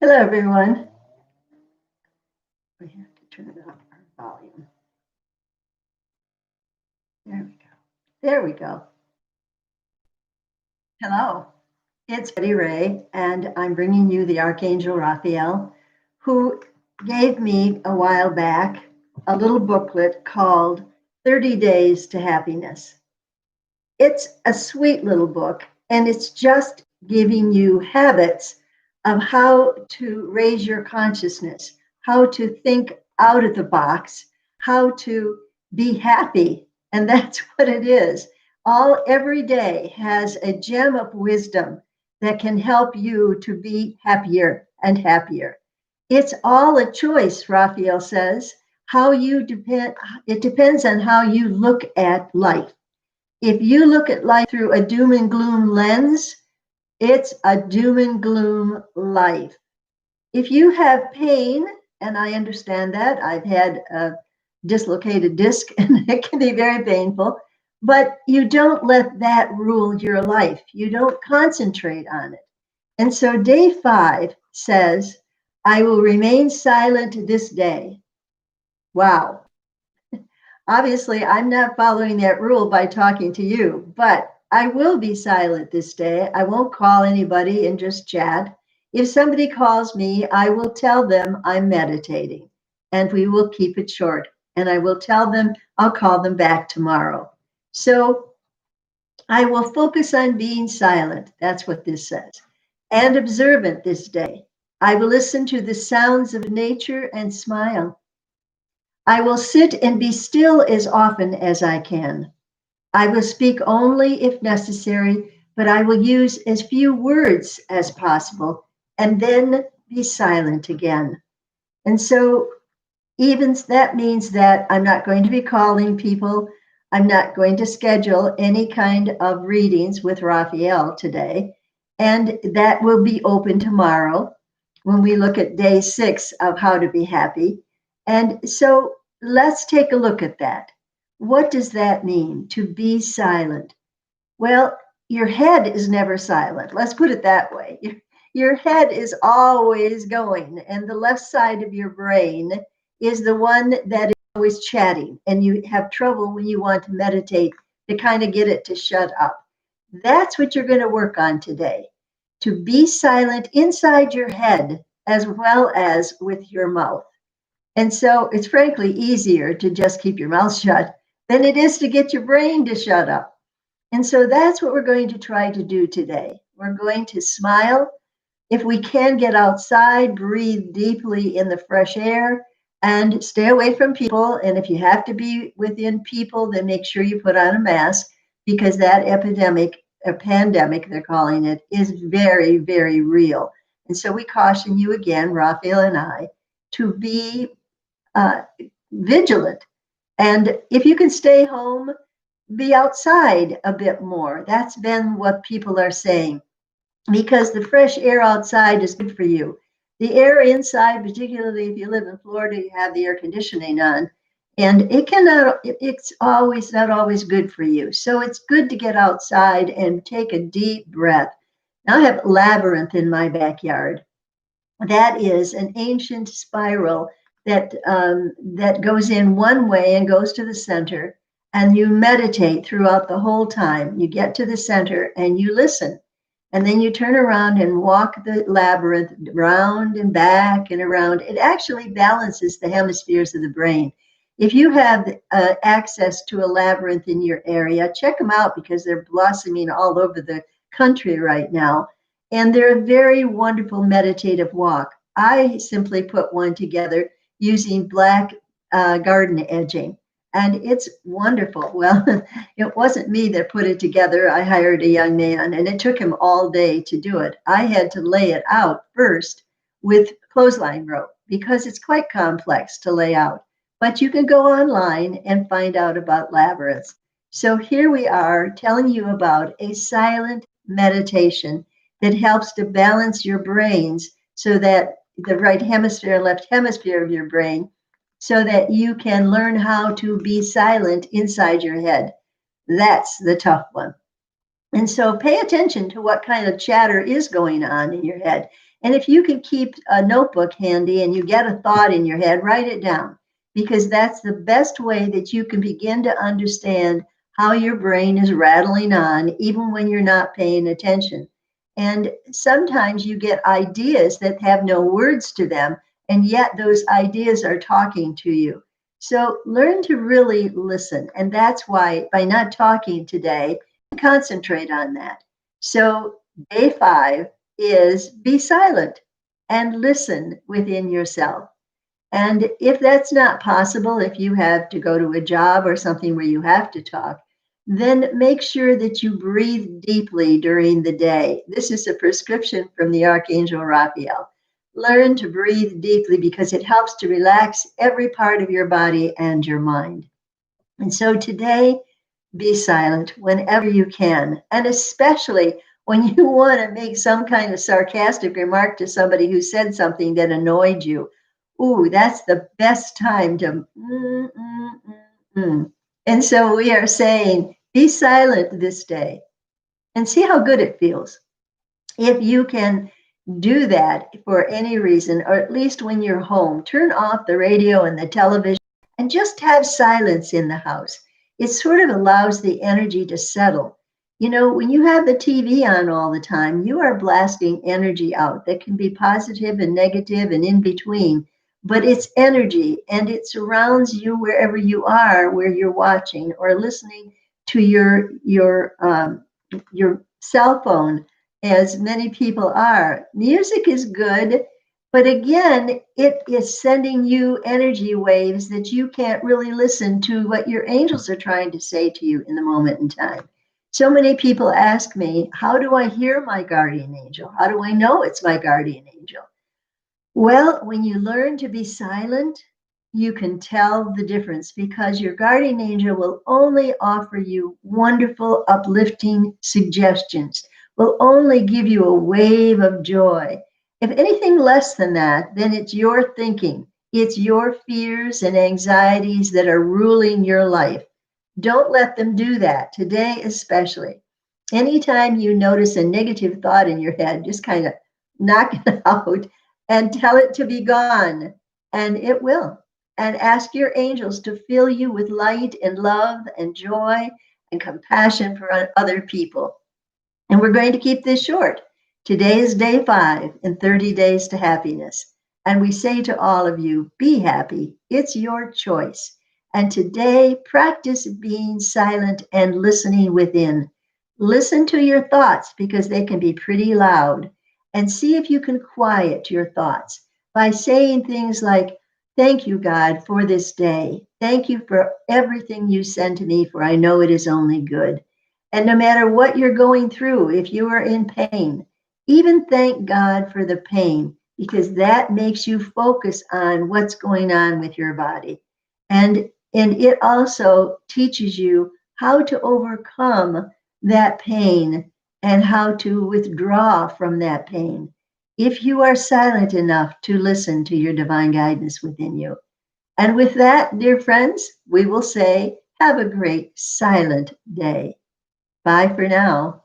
Hello, everyone. We have to turn up our volume. There we go. There we go. Hello. It's Betty Ray, and I'm bringing you the Archangel Raphael, who gave me a while back a little booklet called 30 Days to Happiness. It's a sweet little book, and it's just giving you habits of how to raise your consciousness, how to think out of the box, how to be happy. And that's what it is. Every day has a gem of wisdom that can help you to be happier and happier. It's all a choice, Raphael says. It depends on how you look at life. If you look at life through a doom and gloom lens, it's a doom and gloom life. If you have pain, and I understand that, I've had a dislocated disc and it can be very painful, but you don't let that rule your life. You don't concentrate on it. And so day 5 says, I will remain silent this day. Wow. Obviously, I'm not following that rule by talking to you, but I will be silent this day. I won't call anybody and just chat. If somebody calls me, I will tell them I'm meditating and we will keep it short. And I will tell them I'll call them back tomorrow. So I will focus on being silent. That's what this says. And observant this day. I will listen to the sounds of nature and smile. I will sit and be still as often as I can. I will speak only if necessary, but I will use as few words as possible and then be silent again. And so, even that means that I'm not going to be calling people. I'm not going to schedule any kind of readings with Raphael today. And that will be open tomorrow when we look at day 6 of how to be happy. And so, let's take a look at that. What does that mean, to be silent? Well, your head is never silent. Let's put it that way. Your head is always going, and the left side of your brain is the one that is always chatting, and you have trouble when you want to meditate to kind of get it to shut up. That's what you're going to work on today, to be silent inside your head as well as with your mouth. And so it's frankly easier to just keep your mouth shut than it is to get your brain to shut up. And so that's what we're going to try to do today. We're going to smile. If we can get outside, breathe deeply in the fresh air and stay away from people. And if you have to be within people, then make sure you put on a mask because that epidemic, a pandemic, they're calling it, is very, very real. And so we caution you again, Raphael and I, to be uh, vigilant. And if you can stay home, be outside a bit more. That's been what people are saying because the fresh air outside is good for you. The air inside, particularly if you live in Florida, you have the air conditioning on, and it's always not always good for you. So it's good to get outside and take a deep breath. Now I have labyrinth in my backyard. That is an ancient spiral that goes in one way and goes to the center, and you meditate throughout the whole time. You get to the center and you listen, and then you turn around and walk the labyrinth round and back and around. It actually balances the hemispheres of the brain. If you have access to a labyrinth in your area, check them out because they're blossoming all over the country right now. And they're a very wonderful meditative walk. I simply put one together using black garden edging, and it's wonderful. Well, it wasn't me that put it together. I hired a young man, and it took him all day to do it. I had to lay it out first with clothesline rope because it's quite complex to lay out. But you can go online and find out about labyrinths. So here we are telling you about a silent meditation that helps to balance your brains so that the right hemisphere and left hemisphere of your brain so that you can learn how to be silent inside your head. That's the tough one. And so pay attention to what kind of chatter is going on in your head. And if you can keep a notebook handy and you get a thought in your head, write it down, because that's the best way that you can begin to understand how your brain is rattling on, even when you're not paying attention. And sometimes you get ideas that have no words to them, and yet those ideas are talking to you. So learn to really listen. And that's why, by not talking today, concentrate on that. So day 5 is be silent and listen within yourself. And if that's not possible, if you have to go to a job or something where you have to talk, then make sure that you breathe deeply during the day. This is a prescription from the Archangel Raphael. Learn to breathe deeply because it helps to relax every part of your body and your mind. And so today, be silent whenever you can, and especially when you want to make some kind of sarcastic remark to somebody who said something that annoyed you. Ooh, that's the best time to And so we are saying, be silent this day and see how good it feels. If you can do that for any reason, or at least when you're home, turn off the radio and the television and just have silence in the house. It sort of allows the energy to settle. You know, when you have the TV on all the time, you are blasting energy out that can be positive and negative and in between, but it's energy and it surrounds you wherever you are, where you're watching or listening to your cell phone, as many people are. Music is good, but again, it is sending you energy waves that you can't really listen to what your angels are trying to say to you in the moment in time. So many people ask me, how do I hear my guardian angel? How do I know it's my guardian angel? Well, when you learn to be silent, you can tell the difference, because your guardian angel will only offer you wonderful, uplifting suggestions, will only give you a wave of joy. If anything less than that, then it's your thinking, it's your fears and anxieties that are ruling your life. Don't let them do that today, especially. Anytime you notice a negative thought in your head, just kind of knock it out and tell it to be gone, and it will. And ask your angels to fill you with light and love and joy and compassion for other people. And we're going to keep this short. Today is day 5 in 30 Days to Happiness. And we say to all of you, be happy. It's your choice. And today, practice being silent and listening within. Listen to your thoughts, because they can be pretty loud. And see if you can quiet your thoughts by saying things like, thank you, God, for this day. Thank you for everything you send to me, for I know it is only good. And no matter what you're going through, if you are in pain, even thank God for the pain, because that makes you focus on what's going on with your body. And it also teaches you how to overcome that pain and how to withdraw from that pain, if you are silent enough to listen to your divine guidance within you. And with that, dear friends, we will say, have a great silent day. Bye for now.